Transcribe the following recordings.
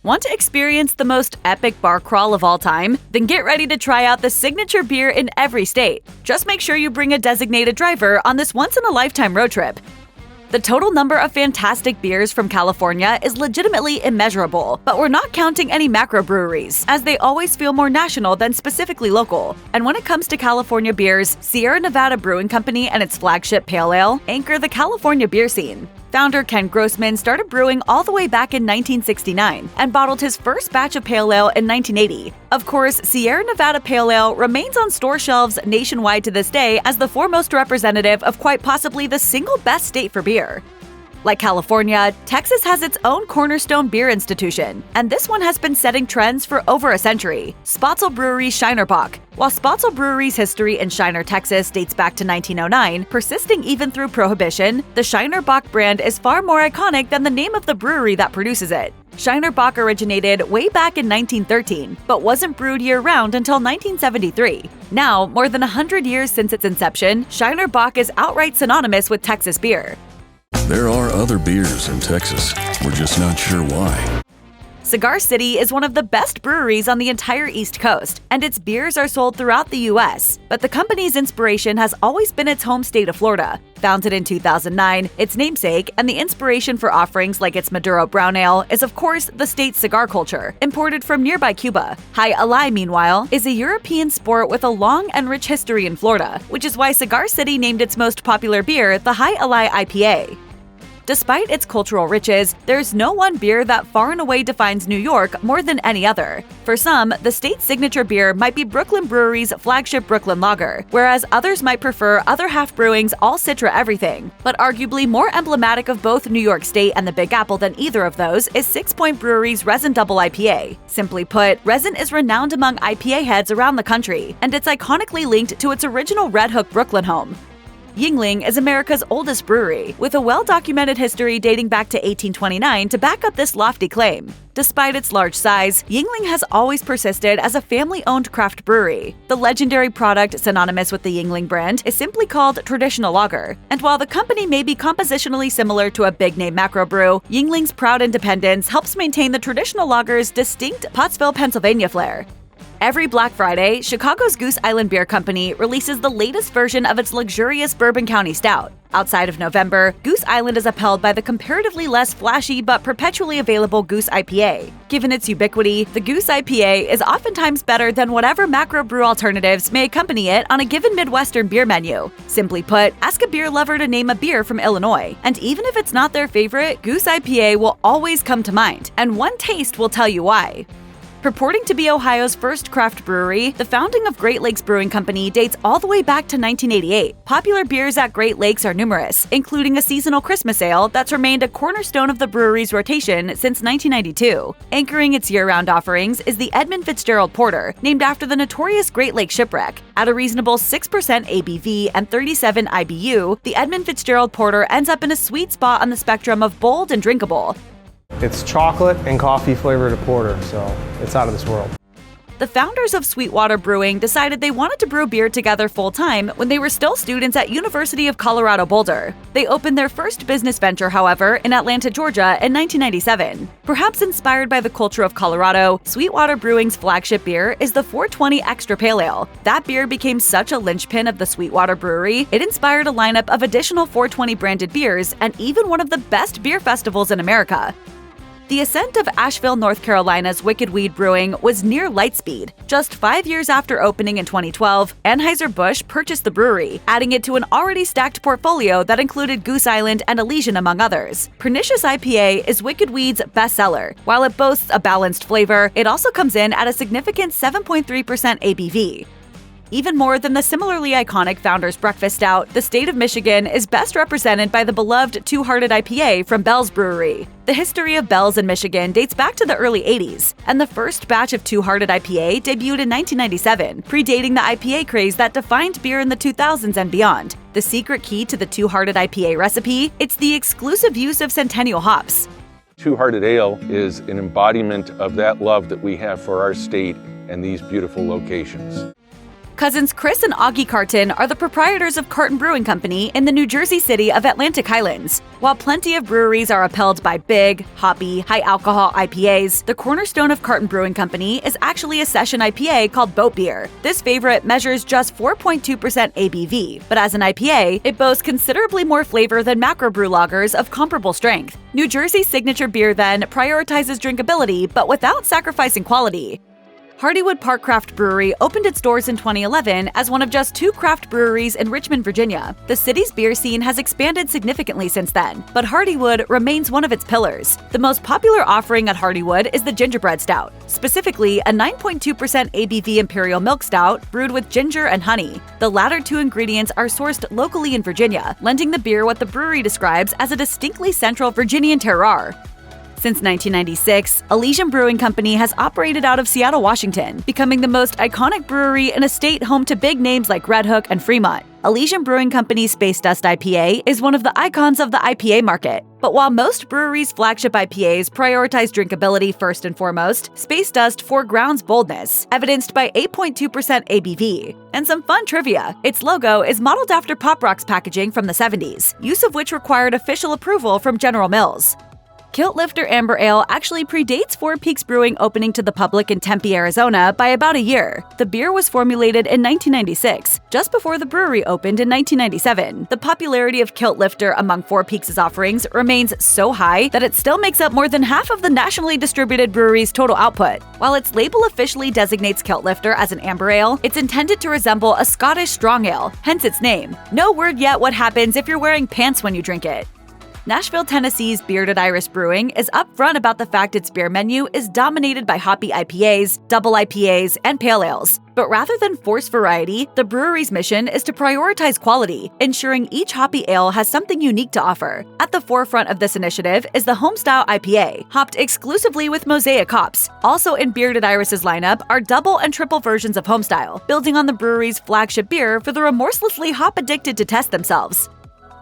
Want to experience the most epic bar crawl of all time? Then get ready to try out the signature beer in every state. Just make sure you bring a designated driver on this once-in-a-lifetime road trip. The total number of fantastic beers from California is legitimately immeasurable, but we're not counting any macro breweries, as they always feel more national than specifically local. And when it comes to California beers, Sierra Nevada Brewing Company and its flagship Pale Ale anchor the California beer scene. Founder Ken Grossman started brewing all the way back in 1969 and bottled his first batch of Pale Ale in 1980. Of course, Sierra Nevada Pale Ale remains on store shelves nationwide to this day as the foremost representative of quite possibly the single best state for beer. Like California, Texas has its own cornerstone beer institution, and this one has been setting trends for over a century: Spoetzl Brewery's Shiner Bock. While Spoetzl Brewery's history in Shiner, Texas dates back to 1909, persisting even through Prohibition, the Shiner Bock brand is far more iconic than the name of the brewery that produces it. Shiner Bock originated way back in 1913, but wasn't brewed year-round until 1973. Now, more than 100 years since its inception, Shiner Bock is outright synonymous with Texas beer. There are other beers in Texas. We're just not sure why. Cigar City is one of the best breweries on the entire East Coast, and its beers are sold throughout the U.S. But the company's inspiration has always been its home state of Florida. Founded in 2009, its namesake and the inspiration for offerings like its Maduro Brown Ale is, of course, the state's cigar culture, imported from nearby Cuba. Alai, meanwhile, is a European sport with a long and rich history in Florida, which is why Cigar City named its most popular beer the Alai IPA. Despite its cultural riches, there's no one beer that far and away defines New York more than any other. For some, the state's signature beer might be Brooklyn Brewery's flagship Brooklyn Lager, whereas others might prefer Other Half Brewing's All Citra Everything. But arguably more emblematic of both New York State and the Big Apple than either of those is Sixpoint Brewery's Resin Double IPA. Simply put, Resin is renowned among IPA heads around the country, and it's iconically linked to its original Red Hook Brooklyn home. Yuengling is America's oldest brewery, with a well-documented history dating back to 1829 to back up this lofty claim. Despite its large size, Yuengling has always persisted as a family-owned craft brewery. The legendary product synonymous with the Yuengling brand is simply called traditional lager, and while the company may be compositionally similar to a big-name macro brew, Yuengling's proud independence helps maintain the traditional lager's distinct Pottsville, Pennsylvania flair. Every Black Friday, Chicago's Goose Island Beer Company releases the latest version of its luxurious Bourbon County Stout. Outside of November, Goose Island is upheld by the comparatively less flashy but perpetually available Goose IPA. Given its ubiquity, the Goose IPA is oftentimes better than whatever macro brew alternatives may accompany it on a given Midwestern beer menu. Simply put, ask a beer lover to name a beer from Illinois, and even if it's not their favorite, Goose IPA will always come to mind, and one taste will tell you why. Purporting to be Ohio's first craft brewery, the founding of Great Lakes Brewing Company dates all the way back to 1988. Popular beers at Great Lakes are numerous, including a seasonal Christmas ale that's remained a cornerstone of the brewery's rotation since 1992. Anchoring its year-round offerings is the Edmund Fitzgerald Porter, named after the notorious Great Lakes shipwreck. At a reasonable 6% ABV and 37 IBU, the Edmund Fitzgerald Porter ends up in a sweet spot on the spectrum of bold and drinkable. It's chocolate and coffee flavored porter, so it's out of this world. The founders of SweetWater Brewing decided they wanted to brew beer together full-time when they were still students at University of Colorado Boulder. They opened their first business venture, however, in Atlanta, Georgia in 1997. Perhaps inspired by the culture of Colorado, SweetWater Brewing's flagship beer is the 420 Extra Pale Ale. That beer became such a linchpin of the SweetWater Brewery, it inspired a lineup of additional 420 branded beers and even one of the best beer festivals in America. The ascent of Asheville, North Carolina's Wicked Weed Brewing was near light speed. Just 5 years after opening in 2012, Anheuser-Busch purchased the brewery, adding it to an already stacked portfolio that included Goose Island and Elysian among others. Pernicious IPA is Wicked Weed's bestseller. While it boasts a balanced flavor, it also comes in at a significant 7.3% ABV. Even more than the similarly iconic Founder's Breakfast Stout, the state of Michigan is best represented by the beloved Two-Hearted IPA from Bell's Brewery. The history of Bell's in Michigan dates back to the early 80s, and the first batch of Two-Hearted IPA debuted in 1997, predating the IPA craze that defined beer in the 2000s and beyond. The secret key to the Two-Hearted IPA recipe? It's the exclusive use of Centennial hops. Two-Hearted Ale is an embodiment of that love that we have for our state and these beautiful locations. Cousins Chris and Augie Carton are the proprietors of Carton Brewing Company in the New Jersey city of Atlantic Highlands. While plenty of breweries are upheld by big, hoppy, high-alcohol IPAs, the cornerstone of Carton Brewing Company is actually a session IPA called Boat Beer. This favorite measures just 4.2% ABV, but as an IPA, it boasts considerably more flavor than macro brew lagers of comparable strength. New Jersey's signature beer then prioritizes drinkability but without sacrificing quality. Hardywood Park Craft Brewery opened its doors in 2011 as one of just 2 craft breweries in Richmond, Virginia. The city's beer scene has expanded significantly since then, but Hardywood remains one of its pillars. The most popular offering at Hardywood is the Gingerbread Stout, specifically a 9.2% ABV Imperial Milk Stout brewed with ginger and honey. The latter 2 ingredients are sourced locally in Virginia, lending the beer what the brewery describes as a distinctly central Virginian terroir. Since 1996, Elysian Brewing Company has operated out of Seattle, Washington, becoming the most iconic brewery in a state home to big names like Red Hook and Fremont. Elysian Brewing Company's Space Dust IPA is one of the icons of the IPA market. But while most breweries' flagship IPAs prioritize drinkability first and foremost, Space Dust foregrounds boldness, evidenced by 8.2% ABV. And some fun trivia: its logo is modeled after Pop Rock's packaging from the 70s, use of which required official approval from General Mills. Kilt Lifter Amber Ale actually predates Four Peaks Brewing opening to the public in Tempe, Arizona by about a year. The beer was formulated in 1996, just before the brewery opened in 1997. The popularity of Kilt Lifter among Four Peaks' offerings remains so high that it still makes up more than half of the nationally distributed brewery's total output. While its label officially designates Kilt Lifter as an amber ale, it's intended to resemble a Scottish strong ale, hence its name. No word yet what happens if you're wearing pants when you drink it. Nashville, Tennessee's Bearded Iris Brewing is upfront about the fact its beer menu is dominated by hoppy IPAs, double IPAs, and pale ales. But rather than force variety, the brewery's mission is to prioritize quality, ensuring each hoppy ale has something unique to offer. At the forefront of this initiative is the Homestyle IPA, hopped exclusively with Mosaic hops. Also in Bearded Iris's lineup are double and triple versions of Homestyle, building on the brewery's flagship beer for the remorselessly hop-addicted to test themselves.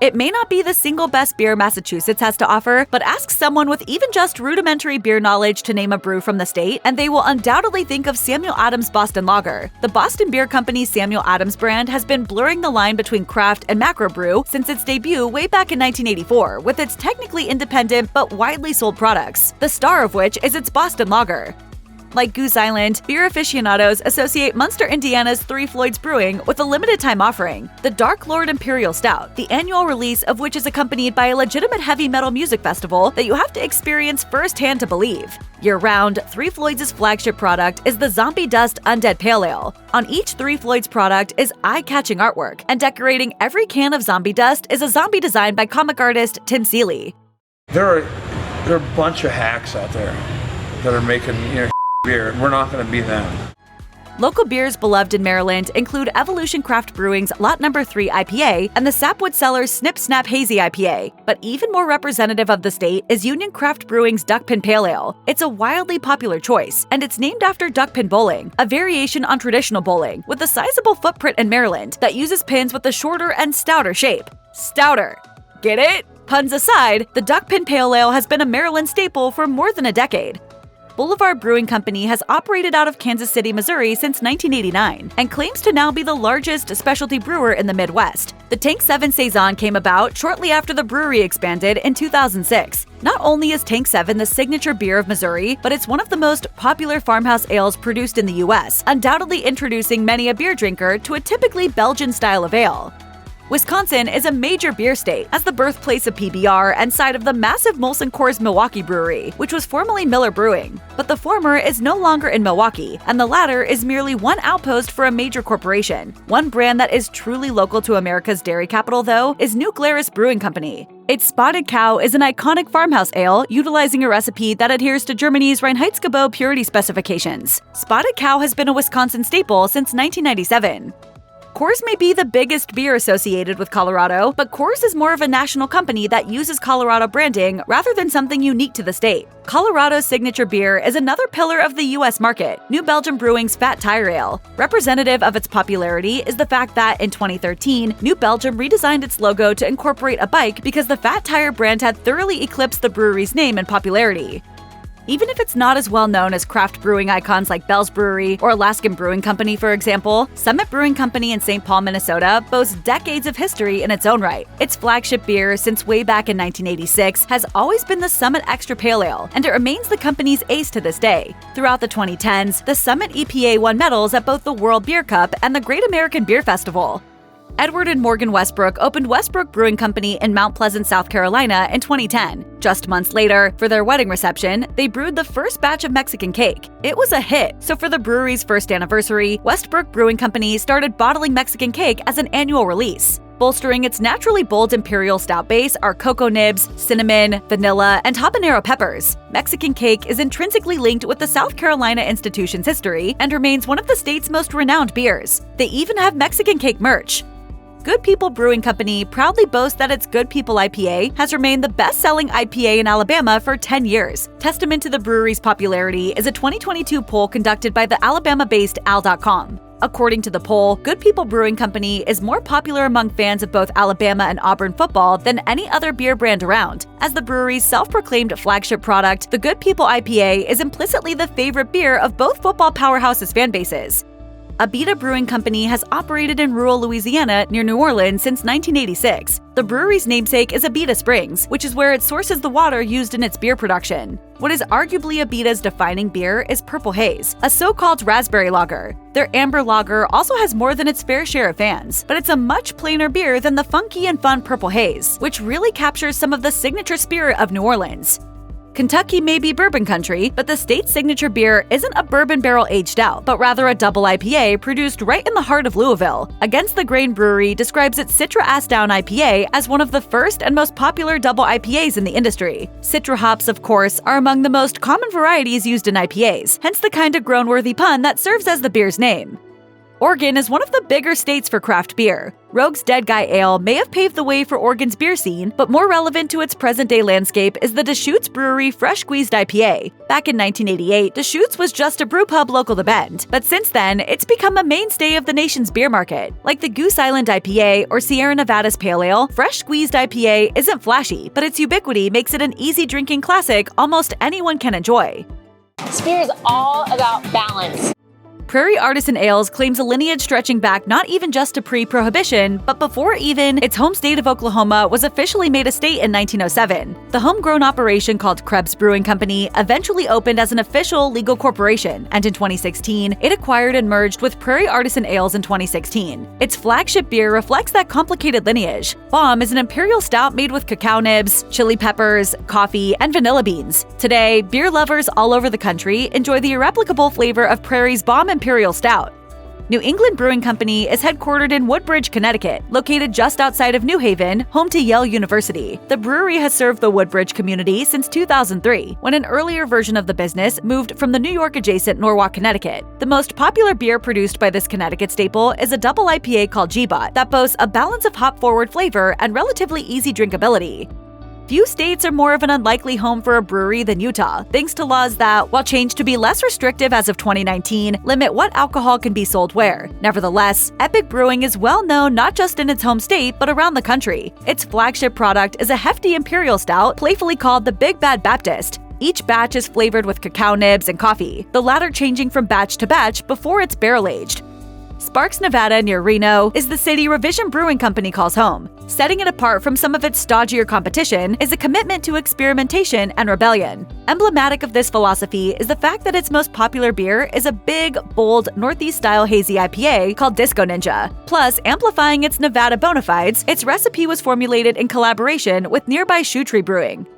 It may not be the single best beer Massachusetts has to offer, but ask someone with even just rudimentary beer knowledge to name a brew from the state, and they will undoubtedly think of Samuel Adams Boston Lager. The Boston Beer Company's Samuel Adams brand has been blurring the line between craft and macro brew since its debut way back in 1984, with its technically independent but widely sold products, the star of which is its Boston Lager. Like Goose Island, beer aficionados associate Munster, Indiana's Three Floyds Brewing with a limited-time offering, the Dark Lord Imperial Stout, the annual release of which is accompanied by a legitimate heavy metal music festival that you have to experience firsthand to believe. Year-round, Three Floyds' flagship product is the Zombie Dust Undead Pale Ale. On each Three Floyds product is eye-catching artwork, and decorating every can of Zombie Dust is a zombie designed by comic artist Tim Seeley. There are a bunch of hacks out there that are making, beer. We're not going to be them. Local beers beloved in Maryland include Evolution Craft Brewing's Lot No. 3 IPA and the Sapwood Cellars Snip Snap Hazy IPA. But even more representative of the state is Union Craft Brewing's Duckpin Pale Ale. It's a wildly popular choice, and it's named after duckpin bowling, a variation on traditional bowling, with a sizable footprint in Maryland that uses pins with a shorter and stouter shape. Stouter. Get it? Puns aside, the Duckpin Pale Ale has been a Maryland staple for more than a decade. Boulevard Brewing Company has operated out of Kansas City, Missouri since 1989 and claims to now be the largest specialty brewer in the Midwest. The Tank 7 Saison came about shortly after the brewery expanded in 2006. Not only is Tank 7 the signature beer of Missouri, but it's one of the most popular farmhouse ales produced in the U.S., undoubtedly introducing many a beer drinker to a typically Belgian style of ale. Wisconsin is a major beer state, as the birthplace of PBR and site of the massive Molson Coors Milwaukee Brewery, which was formerly Miller Brewing. But the former is no longer in Milwaukee, and the latter is merely one outpost for a major corporation. One brand that is truly local to America's dairy capital, though, is New Glarus Brewing Company. Its Spotted Cow is an iconic farmhouse ale utilizing a recipe that adheres to Germany's Reinheitsgebot purity specifications. Spotted Cow has been a Wisconsin staple since 1997. Coors may be the biggest beer associated with Colorado, but Coors is more of a national company that uses Colorado branding rather than something unique to the state. Colorado's signature beer is another pillar of the U.S. market, New Belgium Brewing's Fat Tire Ale. Representative of its popularity is the fact that in 2013, New Belgium redesigned its logo to incorporate a bike because the Fat Tire brand had thoroughly eclipsed the brewery's name in popularity. Even if it's not as well known as craft brewing icons like Bell's Brewery or Alaskan Brewing Company, for example, Summit Brewing Company in St. Paul, Minnesota boasts decades of history in its own right. Its flagship beer, since way back in 1986, has always been the Summit Extra Pale Ale, and it remains the company's ace to this day. Throughout the 2010s, the Summit EPA won medals at both the World Beer Cup and the Great American Beer Festival. Edward and Morgan Westbrook opened Westbrook Brewing Company in Mount Pleasant, South Carolina in 2010. Just months later, for their wedding reception, they brewed the first batch of Mexican cake. It was a hit, so for the brewery's first anniversary, Westbrook Brewing Company started bottling Mexican cake as an annual release. Bolstering its naturally bold Imperial Stout base are cocoa nibs, cinnamon, vanilla, and habanero peppers. Mexican cake is intrinsically linked with the South Carolina institution's history and remains one of the state's most renowned beers. They even have Mexican cake merch. Good People Brewing Company proudly boasts that its Good People IPA has remained the best-selling IPA in Alabama for 10 years. Testament to the brewery's popularity is a 2022 poll conducted by the Alabama-based Al.com. According to the poll, Good People Brewing Company is more popular among fans of both Alabama and Auburn football than any other beer brand around. As the brewery's self-proclaimed flagship product, the Good People IPA is implicitly the favorite beer of both football powerhouses' fan bases. Abita Brewing Company has operated in rural Louisiana near New Orleans since 1986. The brewery's namesake is Abita Springs, which is where it sources the water used in its beer production. What is arguably Abita's defining beer is Purple Haze, a so-called raspberry lager. Their amber lager also has more than its fair share of fans, but it's a much plainer beer than the funky and fun Purple Haze, which really captures some of the signature spirit of New Orleans. Kentucky may be bourbon country, but the state's signature beer isn't a bourbon barrel-aged stout, but rather a double IPA produced right in the heart of Louisville. Against the Grain Brewery describes its Citra Ass Down IPA as one of the first and most popular double IPAs in the industry. Citra hops, of course, are among the most common varieties used in IPAs, hence the kind of grown-worthy pun that serves as the beer's name. Oregon is one of the bigger states for craft beer. Rogue's Dead Guy Ale may have paved the way for Oregon's beer scene, but more relevant to its present-day landscape is the Deschutes Brewery Fresh Squeezed IPA. Back in 1988, Deschutes was just a brewpub local to Bend, but since then, it's become a mainstay of the nation's beer market. Like the Goose Island IPA or Sierra Nevada's Pale Ale, Fresh Squeezed IPA isn't flashy, but its ubiquity makes it an easy drinking classic almost anyone can enjoy. This beer is all about balance. Prairie Artisan Ales claims a lineage stretching back not even just to pre-prohibition, but before even its home state of Oklahoma was officially made a state in 1907. The homegrown operation called Krebs Brewing Company eventually opened as an official legal corporation, and in 2016, it acquired and merged with Prairie Artisan Ales in 2016. Its flagship beer reflects that complicated lineage. Bomb is an imperial stout made with cacao nibs, chili peppers, coffee, and vanilla beans. Today, beer lovers all over the country enjoy the irreplicable flavor of Prairie's Bomb Imperial Stout. New England Brewing Company is headquartered in Woodbridge, Connecticut, located just outside of New Haven, home to Yale University. The brewery has served the Woodbridge community since 2003, when an earlier version of the business moved from the New York-adjacent Norwalk, Connecticut. The most popular beer produced by this Connecticut staple is a double IPA called G-Bot that boasts a balance of hop-forward flavor and relatively easy drinkability. Few states are more of an unlikely home for a brewery than Utah, thanks to laws that, while changed to be less restrictive as of 2019, limit what alcohol can be sold where. Nevertheless, Epic Brewing is well known not just in its home state, but around the country. Its flagship product is a hefty imperial stout, playfully called the Big Bad Baptist. Each batch is flavored with cacao nibs and coffee, the latter changing from batch to batch before it's barrel-aged. Sparks, Nevada, near Reno, is the city Revision Brewing Company calls home. Setting it apart from some of its stodgier competition is a commitment to experimentation and rebellion. Emblematic of this philosophy is the fact that its most popular beer is a big, bold, Northeast-style hazy IPA called Disco Ninja. Plus, amplifying its Nevada bona fides, its recipe was formulated in collaboration with nearby Shoe Tree Brewing.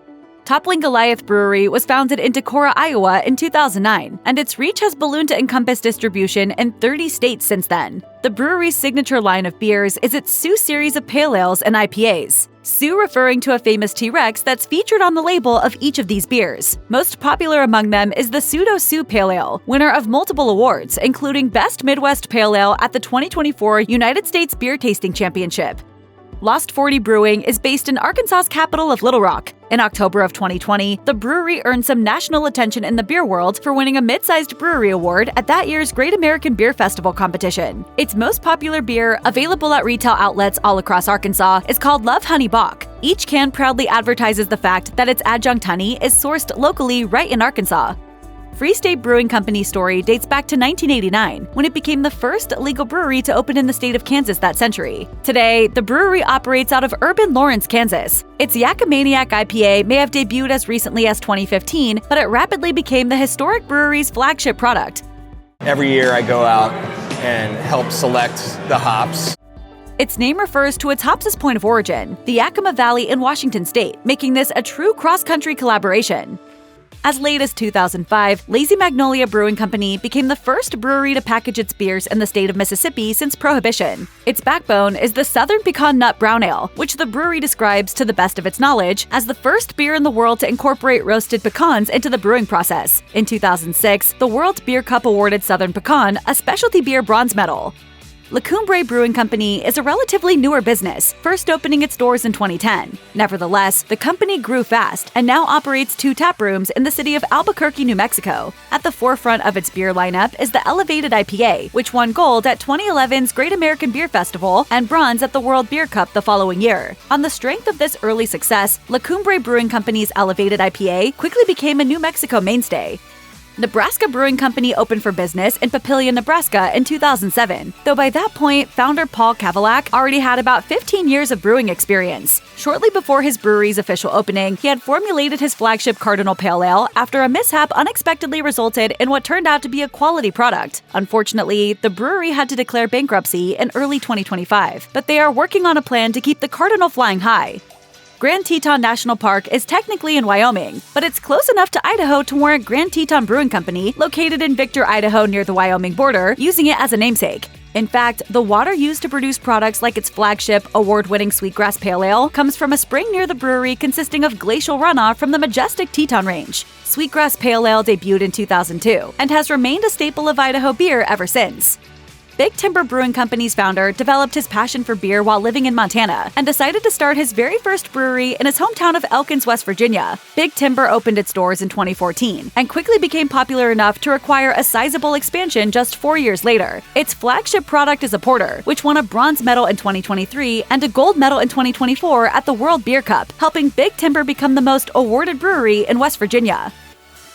Toppling Goliath Brewery was founded in Decorah, Iowa in 2009, and its reach has ballooned to encompass distribution in 30 states since then. The brewery's signature line of beers is its Sioux series of pale ales and IPAs. Sioux referring to a famous T-Rex that's featured on the label of each of these beers. Most popular among them is the Pseudo Sioux Pale Ale, winner of multiple awards, including Best Midwest Pale Ale at the 2024 United States Beer Tasting Championship. Lost 40 Brewing is based in Arkansas's capital of Little Rock. In October of 2020, the brewery earned some national attention in the beer world for winning a mid-sized brewery award at that year's Great American Beer Festival competition. Its most popular beer, available at retail outlets all across Arkansas, is called Love Honey Bock. Each can proudly advertises the fact that its adjunct honey is sourced locally right in Arkansas. Free State Brewing Company's story dates back to 1989, when it became the first legal brewery to open in the state of Kansas that century. Today, the brewery operates out of urban Lawrence, Kansas. Its Yakamaniac IPA may have debuted as recently as 2015, but it rapidly became the historic brewery's flagship product. Every year I go out and help select the hops. Its name refers to its hops' point of origin, the Yakima Valley in Washington state, making this a true cross-country collaboration. As late as 2005, Lazy Magnolia Brewing Company became the first brewery to package its beers in the state of Mississippi since Prohibition. Its backbone is the Southern Pecan Nut Brown Ale, which the brewery describes, to the best of its knowledge, as the first beer in the world to incorporate roasted pecans into the brewing process. In 2006, the World Beer Cup awarded Southern Pecan a specialty beer bronze medal. La Cumbre Brewing Company is a relatively newer business, first opening its doors in 2010. Nevertheless, the company grew fast and now operates 2 tap rooms in the city of Albuquerque, New Mexico. At the forefront of its beer lineup is the Elevated IPA, which won gold at 2011's Great American Beer Festival and bronze at the World Beer Cup the following year. On the strength of this early success, La Cumbre Brewing Company's Elevated IPA quickly became a New Mexico mainstay. Nebraska Brewing Company opened for business in Papillion, Nebraska in 2007, though by that point, founder Paul Kavalak already had about 15 years of brewing experience. Shortly before his brewery's official opening, he had formulated his flagship Cardinal Pale Ale after a mishap unexpectedly resulted in what turned out to be a quality product. Unfortunately, the brewery had to declare bankruptcy in early 2025, but they are working on a plan to keep the Cardinal flying high. Grand Teton National Park is technically in Wyoming, but it's close enough to Idaho to warrant Grand Teton Brewing Company, located in Victor, Idaho near the Wyoming border, using it as a namesake. In fact, the water used to produce products like its flagship, award-winning Sweetgrass Pale Ale comes from a spring near the brewery consisting of glacial runoff from the majestic Teton Range. Sweetgrass Pale Ale debuted in 2002 and has remained a staple of Idaho beer ever since. Big Timber Brewing Company's founder developed his passion for beer while living in Montana and decided to start his very first brewery in his hometown of Elkins, West Virginia. Big Timber opened its doors in 2014 and quickly became popular enough to require a sizable expansion just 4 years later. Its flagship product is a porter, which won a bronze medal in 2023 and a gold medal in 2024 at the World Beer Cup, helping Big Timber become the most awarded brewery in West Virginia.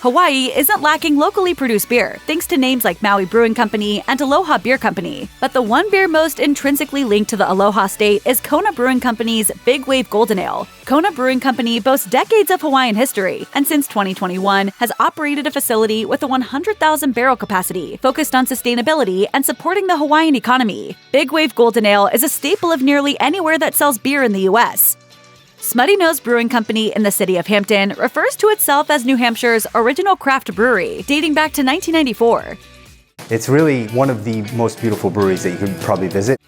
Hawaii isn't lacking locally produced beer, thanks to names like Maui Brewing Company and Aloha Beer Company. But the one beer most intrinsically linked to the Aloha state is Kona Brewing Company's Big Wave Golden Ale. Kona Brewing Company boasts decades of Hawaiian history, and since 2021 has operated a facility with a 100,000 barrel capacity, focused on sustainability and supporting the Hawaiian economy. Big Wave Golden Ale is a staple of nearly anywhere that sells beer in the U.S. Smutty Nose Brewing Company in the city of Hampton refers to itself as New Hampshire's original craft brewery, dating back to 1994. It's really one of the most beautiful breweries that you could probably visit.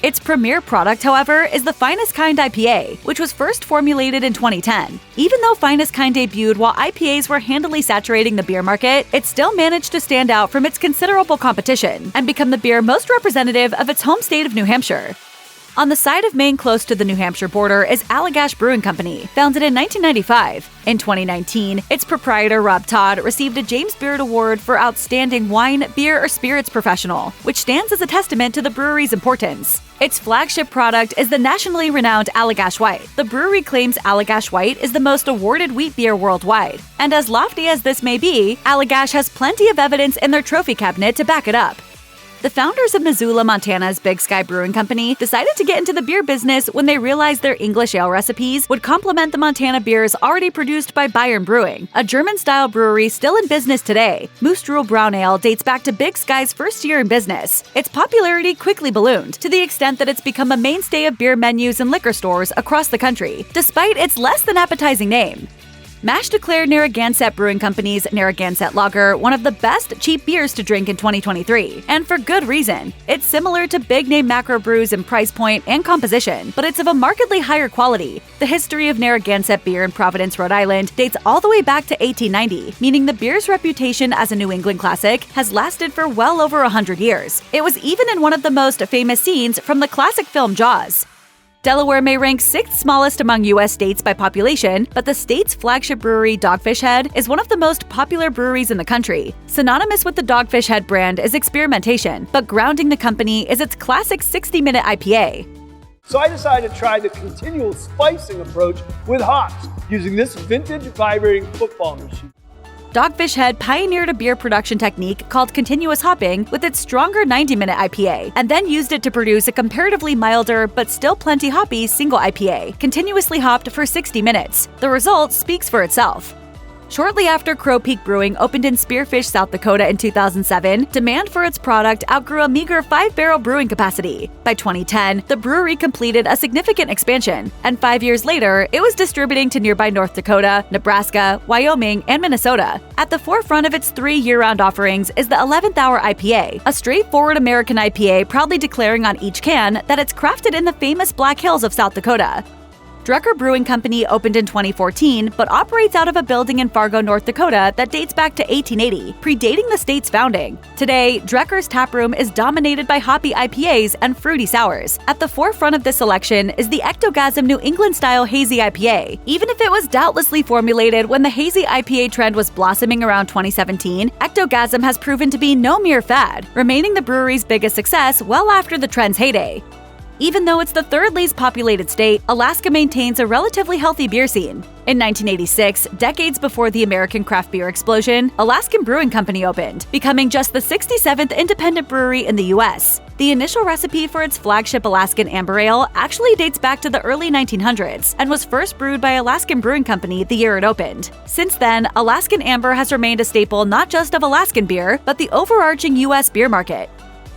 Its premier product, however, is the Finest Kind IPA, which was first formulated in 2010. Even though Finest Kind debuted while IPAs were handily saturating the beer market, it still managed to stand out from its considerable competition and become the beer most representative of its home state of New Hampshire. On the side of Maine close to the New Hampshire border is Allagash Brewing Company, founded in 1995. In 2019, its proprietor Rob Todd received a James Beard Award for Outstanding Wine, Beer, or Spirits Professional, which stands as a testament to the brewery's importance. Its flagship product is the nationally renowned Allagash White. The brewery claims Allagash White is the most awarded wheat beer worldwide. And as lofty as this may be, Allagash has plenty of evidence in their trophy cabinet to back it up. The founders of Missoula, Montana's Big Sky Brewing Company decided to get into the beer business when they realized their English ale recipes would complement the Montana beers already produced by Bayern Brewing, a German-style brewery still in business today. Moose Drool Brown Ale dates back to Big Sky's first year in business. Its popularity quickly ballooned, to the extent that it's become a mainstay of beer menus and liquor stores across the country, despite its less than appetizing name. Mash declared Narragansett Brewing Company's Narragansett Lager one of the best cheap beers to drink in 2023, and for good reason. It's similar to big-name macro brews in price point and composition, but it's of a markedly higher quality. The history of Narragansett beer in Providence, Rhode Island dates all the way back to 1890, meaning the beer's reputation as a New England classic has lasted for well over 100 years. It was even in one of the most famous scenes from the classic film Jaws. Delaware may rank 6th smallest among U.S. states by population, but the state's flagship brewery, Dogfish Head, is one of the most popular breweries in the country. Synonymous with the Dogfish Head brand is experimentation, but grounding the company is its classic 60-minute IPA. So I decided to try the continual spicing approach with hops, using this vintage vibrating football machine. Dogfish Head pioneered a beer production technique called continuous hopping with its stronger 90-minute IPA, and then used it to produce a comparatively milder but still plenty hoppy single IPA, continuously hopped for 60 minutes. The result speaks for itself. Shortly after Crow Peak Brewing opened in Spearfish, South Dakota in 2007, demand for its product outgrew a meager 5-barrel brewing capacity. By 2010, the brewery completed a significant expansion, and 5 years later, it was distributing to nearby North Dakota, Nebraska, Wyoming, and Minnesota. At the forefront of its 3 year-round offerings is the 11th Hour IPA, a straightforward American IPA proudly declaring on each can that it's crafted in the famous Black Hills of South Dakota. Drecker Brewing Company opened in 2014, but operates out of a building in Fargo, North Dakota that dates back to 1880, predating the state's founding. Today, Drecker's taproom is dominated by hoppy IPAs and fruity sours. At the forefront of this selection is the Ectogasm New England-style Hazy IPA. Even if it was doubtlessly formulated when the Hazy IPA trend was blossoming around 2017, Ectogasm has proven to be no mere fad, remaining the brewery's biggest success well after the trend's heyday. Even though it's the third least populated state, Alaska maintains a relatively healthy beer scene. In 1986, decades before the American craft beer explosion, Alaskan Brewing Company opened, becoming just the 67th independent brewery in the U.S. The initial recipe for its flagship Alaskan Amber Ale actually dates back to the early 1900s and was first brewed by Alaskan Brewing Company the year it opened. Since then, Alaskan Amber has remained a staple not just of Alaskan beer, but the overarching U.S. beer market.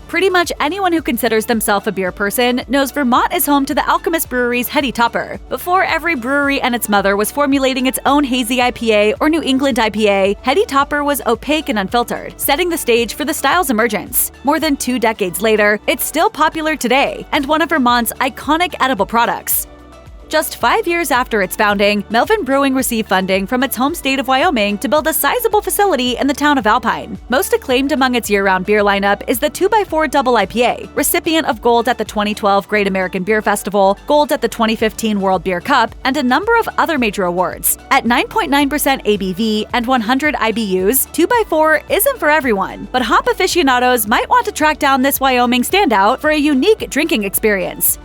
Pretty much anyone who considers themselves a beer person knows Vermont is home to the Alchemist Brewery's Heady Topper. Before every brewery and its mother was formulating its own Hazy IPA or New England IPA, Heady Topper was opaque and unfiltered, setting the stage for the style's emergence. More than 2 decades later, it's still popular today, and one of Vermont's iconic edible products. Just 5 years after its founding, Melvin Brewing received funding from its home state of Wyoming to build a sizable facility in the town of Alpine. Most acclaimed among its year-round beer lineup is the 2x4 Double IPA, recipient of gold at the 2012 Great American Beer Festival, gold at the 2015 World Beer Cup, and a number of other major awards. At 9.9% ABV and 100 IBUs, 2x4 isn't for everyone, but hop aficionados might want to track down this Wyoming standout for a unique drinking experience.